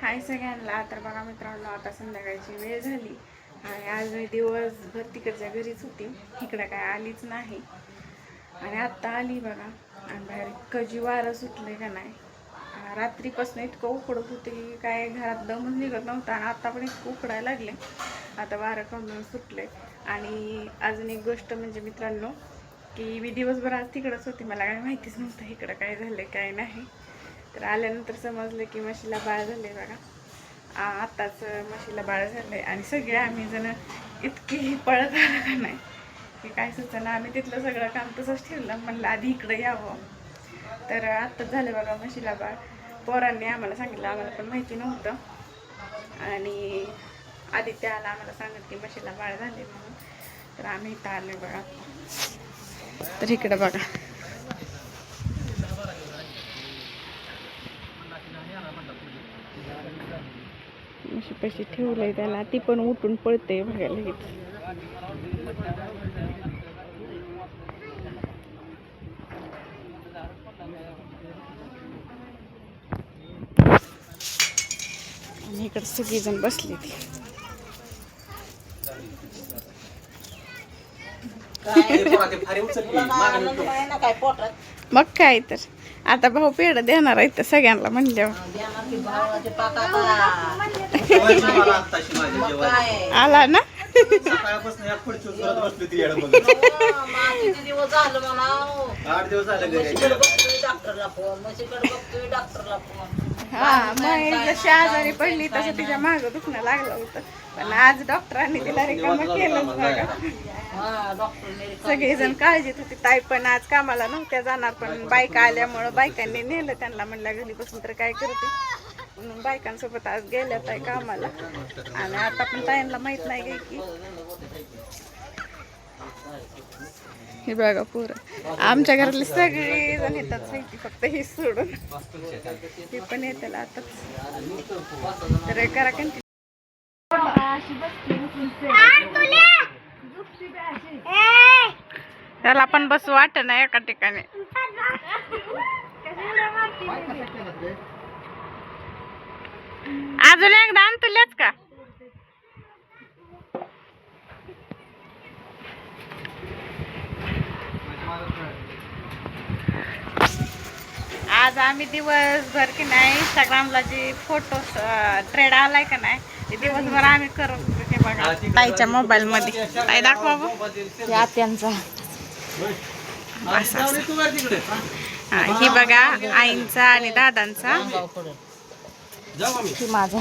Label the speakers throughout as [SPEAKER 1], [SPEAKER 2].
[SPEAKER 1] हाय सगळ्यांना. तर बघा मित्रांनो, आता संध्याकाळची वेळ झाली आणि आज मी दिवसभर तिकडच्या घरीच होती, इकडं काय आलीच नाही. आणि आत्ता आली बघा. आणि बाहेर इतकं जी वारं सुटलं का नाही, रात्रीपासून इतकं उकडत होते की काय घरात दमच निघत नव्हता. आणि आत्ता पण इतकं उकडायला लागले. आता वारं कमी सुटले. आणि अजून एक गोष्ट म्हणजे मित्रांनो, की मी दिवसभर आज तिकडंच होती, मला काय माहितीच नव्हतं इकडं काय झालं काय नाही. तर आल्यानंतर समजलं की म्हशीला बाळ झाले बघा. आत्ताच म्हशीला बाळ झालंय. आणि सगळे आम्ही जण इतकी पळत आलं का नाही की काय सुचना. आम्ही तिथलं सगळं काम तसंच ठेवलं, म्हणलं आधी इकडं यावं. तर आत्ताच झालं बघा म्हशीला बाळ. पोरांनी आम्हाला सांगितलं, आम्हाला पण माहिती नव्हतं. आणि आदित्य आला आम्हाला सांगत की म्हशीला बाळ झाले म्हणून. तर आम्ही इथं आलोय बघा. तर इकडं बघा, म्हशी पैसे ठेवलंय त्याला, ती पण उठून पळते बघायला घेत. आणि इकडे सगळीजण बसली ती. मग काय तर आता भाऊ पेढ देणार आहे तर सगळ्यांना म्हणल्यावर आला ना. हा, मग जशी आजारी पडली तसं तिच्या मागं दुखणं लागलं होतं. पण आज डॉक्टरांनी तिला रिकामं केलंच बघा. सगळेजण काळजीत होती. ताई पण आज कामाला नव्हत्या जाणार, पण बायका आल्यामुळं बायकांनी नेलं त्यांना. म्हणलं घरी बसून तर काय करते, म्हणून बायकांसोबत आज गेल्या ताई कामाला. आणि आता पण ताईंना माहित नाही की हे बघा पोरं. आमच्या घरातले सगळे जण येतात माहिती, फक्त हे सोडून. हे पण येतात आताच. तर करा कंटिन्यू. त्याला पण बस वाटत नाही एका ठिकाणी. अजून एकदा आण तुलाच का. आज आम्ही दिवसभर की नाही इंस्टाग्रामला जे फोटो ट्रेड आलाय का नाही, ते दिवसभर आम्ही करत होतो. ते बघा ताईच्या मोबाईल मध्ये. ताई दाखवा आत्यांचा. ही बघा आईंचा आणि दादांचा. माझा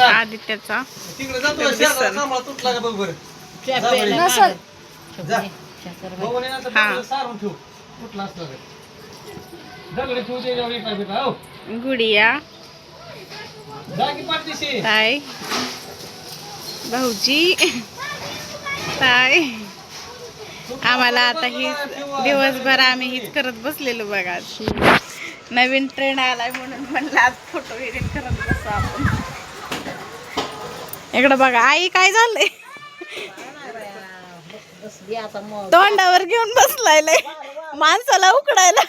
[SPEAKER 1] आदित्याचा. गुडिया, ताई, भाऊजी, ताई. आम्हाला आता ही दिवसभर आम्ही हीच करत बसलेलो बघा. नवीन ट्रेंड आलाय म्हणून म्हणलं आज फोटो एडिट करत बसू आपण. इकडं बघा आई काय झालंय, तोंडावर घेऊन बसलाय माणसाला उकडायला.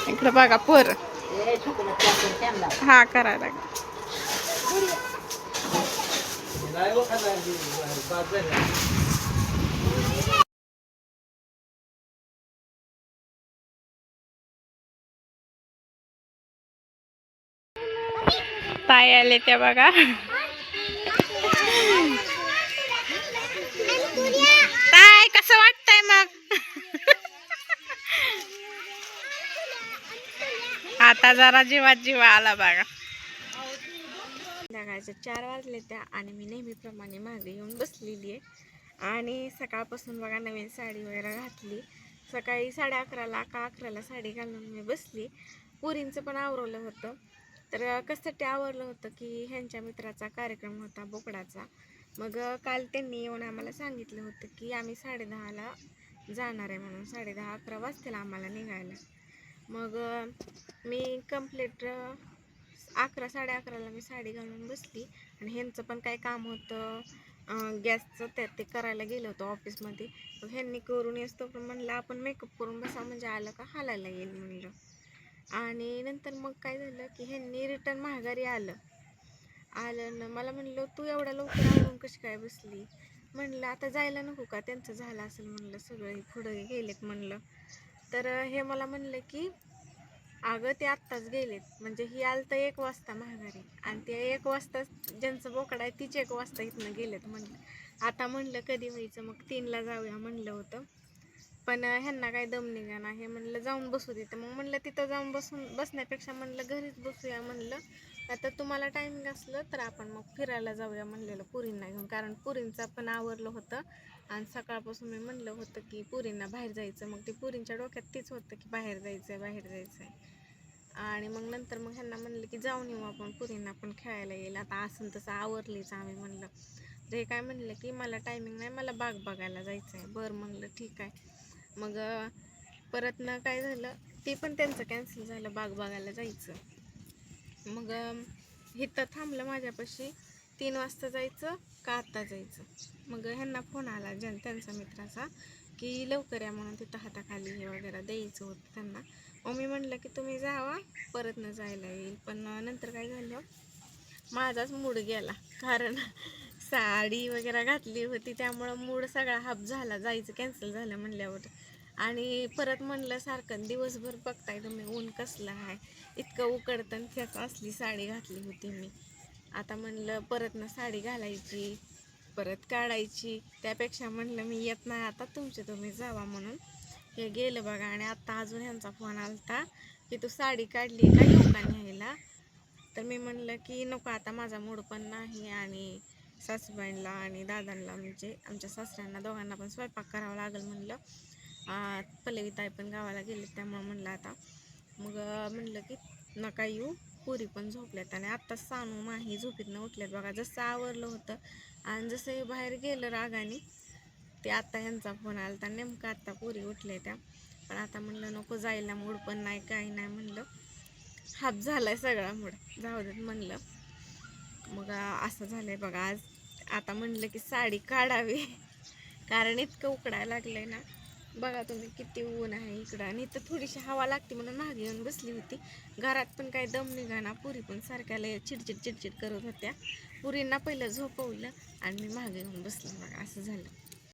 [SPEAKER 1] इकडं बघा पोर. हा करायला ताई आले त्या बघा. ताई कसं वाटतंय मग. आता जरा जीवात जीवा आला बघा. संध्याकाळच्या 4 वाजले त्या आणि मी नेहमीप्रमाणे मागे येऊन बसलेली आहे. आणि सकाळपासून बघा नवीन साडी वगैरे घातली. सकाळी 11:30ला का 11ला साडी घालून मी बसली. पुरींचं पण आवरलं होतं. तर कशासाठी आवरलं होतं की ह्यांच्या मित्राचा कार्यक्रम होता बोकडाचा. मग काल त्यांनी येऊन आम्हाला सांगितलं होतं की आम्ही 10:30ला जाणार आहे म्हणून. 10:30-11 वाजतील आम्हाला निघायला. मग मी कंप्लीट 11 साडे 11ला मी साडी घालून बसली. आणि ह्यांचं पण काय काम होतं
[SPEAKER 2] गॅसचं ते करायला गेलो होतो ऑफिसमध्ये. मग ह्यांनी करून येतो पण म्हणलं आपण मेकअप करून बसा म्हणजे आलं का हालायला येईल म्हणलं. आणि नंतर मग काय झालं की ह्यांनी रिटर्न माघारी आलं ना. मला म्हणलं तू एवढ्या लवकर आवरून कशी काय बसली. म्हणलं आता जायला नको का, त्यांचं झालं असेल म्हणलं, सगळे पुढे गेलेत म्हणलं. तर हे मला म्हणलं की अगं ते आत्ताच गेलेत, म्हणजे ही आलं तर 1 वाजता माघारी आणि ते 1 वाजता ज्यांचं बोकड आहे तीच 1 वाजता इथनं गेलेत म्हणलं. आता म्हणलं कधी व्हायचं, मग 3ला जाऊया म्हणलं होतं. पण ह्यांना काय दम निघाना. हे म्हणलं जाऊन बसू तिथं. मग म्हणलं तिथं जाऊन बसण्यापेक्षा म्हणलं घरीच बसूया म्हणलं. आता तुम्हाला टायमिंग असलं तर आपण मग फिरायला जाऊया म्हणलेलं पुरींना घेऊन, कारण पुरींचं पण आवरलं होतं आणि सकाळपासून मी म्हणलं होतं की पुरींना बाहेर जायचं. मग ते पुरींच्या डोक्यात तेच होतं की बाहेर जायचं आहे. आणि मग नंतर मग ह्यांना म्हणलं की जाऊन येऊ आपण, पुरींना पण खेळायला येईल. आता असं तसं आवरलीच आम्ही म्हणलं. तर हे काय म्हणलं की मला टायमिंग नाही, मला बाग बघायला जायचं आहे. बरं म्हणलं ठीक आहे. मग परत ना काय झालं, ते पण त्यांचं कॅन्सल झालं बाग बघायला जायचं. मग इथं थांबलं माझ्यापाशी, 3 वाजता जायचं का आत्ता जायचं. मग ह्यांना फोन आला त्यांचा मित्राचा की लवकर या म्हणून, तिथं हाताखाली हे वगैरे द्यायचं होतं त्यांना. मग मी म्हणलं की तुम्ही जावा, परत न जायला येईल. पण नंतर काय झालं, माझाच मूड गेला, कारण साडी वगैरे घातली होती त्यामुळं मूड सगळा हाफ झाला, जायचं कॅन्सल झालं म्हणल्यावर. आणि परत म्हणलं सारखं दिवसभर बघताय तुम्ही ऊन कसलं आहे, इतकं उकडतं, त्याच असली साडी घातली होती मी. आता म्हणलं परत ना साडी घालायची, परत काढायची, त्यापेक्षा म्हणलं मी येत नाही आता, तुमचे तुम्ही जावा म्हणून हे गेलं बघा. आणि आत्ता अजून ह्यांचा फोन आलता की तू साडी काढली का, येऊ का न्यायला. तर मी म्हणलं की नको, आता माझा मूड पण नाही आणि सासूबाईंना आणि दादांना म्हणजे आमच्या सासऱ्यांना दोघांना पण स्वयंपाक करावा लागेल म्हणलं. पल्लवीताई पण गावाला गेले त्यामुळं म्हणलं आता. मग म्हणलं की नका येऊ, पुरी पण झोपल्यात आणि आत्ताच सानू माही झोपीतनं उठल्यात बघा. जसं आवरलं होतं आणि जसं हे बाहेर गेलं रागाने, ते आत्ता ह्यांचा फोन आला तर नेमकं आत्ता पुरी उठल्या त्या. पण आता म्हणलं नको, जायला मूड पण नाही काही नाही म्हणलं, हाफ झालाय सगळा मूड, जाऊ देत म्हणलं. मग असं झालंय बघा आज. आता म्हणलं की साडी काढावी, कारण इतकं उकडायला लागलंय ना. बघा तुम्ही किती ऊन आहे इकडं, आणि इथं थोडीशी हवा लागते म्हणून मागे येऊन बसली होती. घरात पण काही दम निघाना, पुरी पण सारख्याला चिडचिड करत होत्या. पुरींना पहिलं झोपवलं आणि मी मागे येऊन बसले बघा, असं झालं.